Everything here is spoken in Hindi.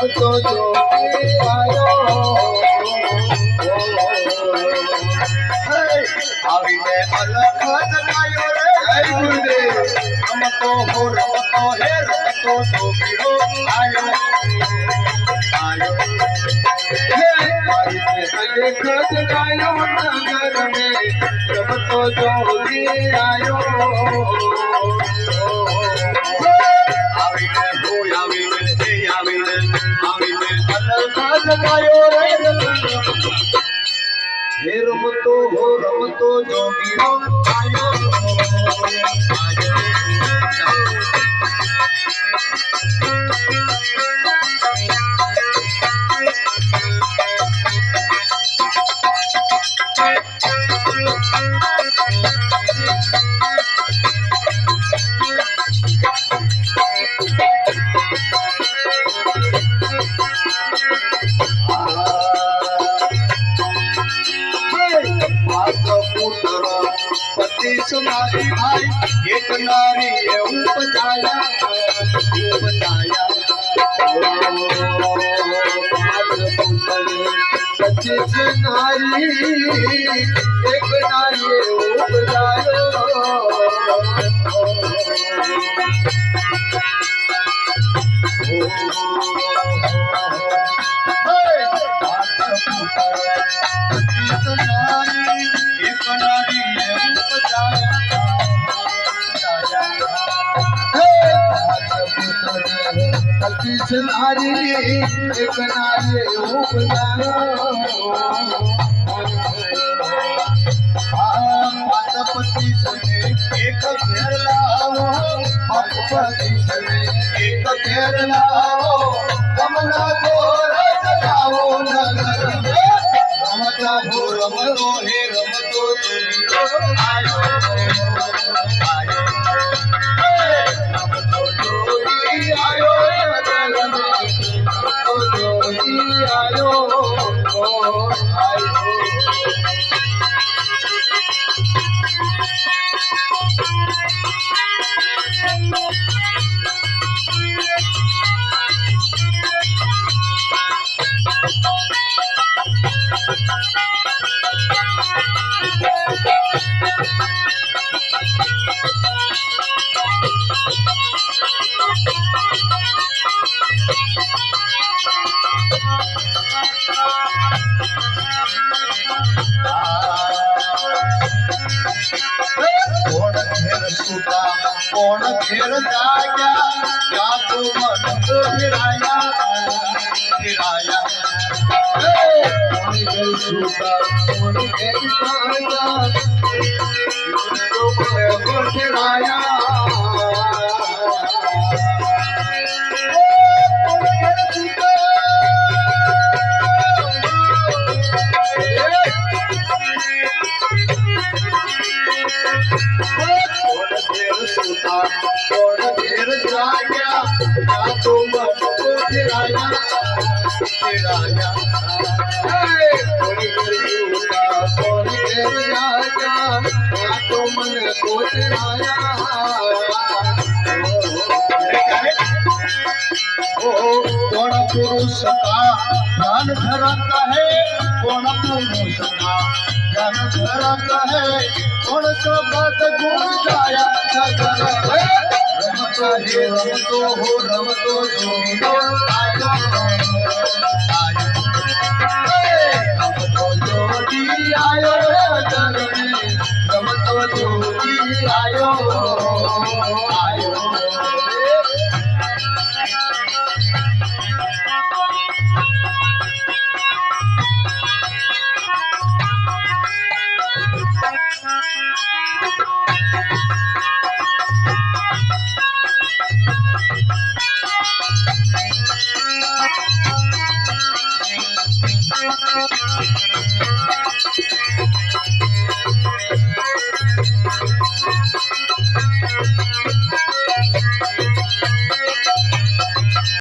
तो जो आयो आवीने अलख जगायो रे गुरुदेव हम तो हो रम तो हे रम तो जोगीरो आयो आयो हे आवीने अलख जगायो नगर में रब तो जोगी आयो आवीने हो आवीने हे आवीने आवीने अलख जगायो रे हे रमतो हो रमतो जोगीरो आयो सुनारी भाई एक नारी है उपजाया पच्चीस नारी एक नारी उपजायो पच्चीस नारी एक नारी उपजायो पच्चीस एक घेर लाओ पच्चीस एक घेर लाओ कमला को रजाओ नगर रमता हो रमतो हे रमतो आयो आयो रमतो जोगी आयो तो जोगी आयो आयो कौन घेर जाया क्या तो मन को फिराया फिराया कौन गल सूता कौन गल साया तो को ठहराया कौन घेर जाया क्या तो मन को फिराया फिराया कौन गल सूता कौन गल राजा क्या तो मन को ठहराया कौन पुरुष का ध्यान धराता है कोण पुरुष था जन करत है कोण सोबत गुण गाया नगर रमतो हे रमतो हो रमतो जोगियो आयो रमतो जोगी आयो नगर में रमतो जोगी आयो आयो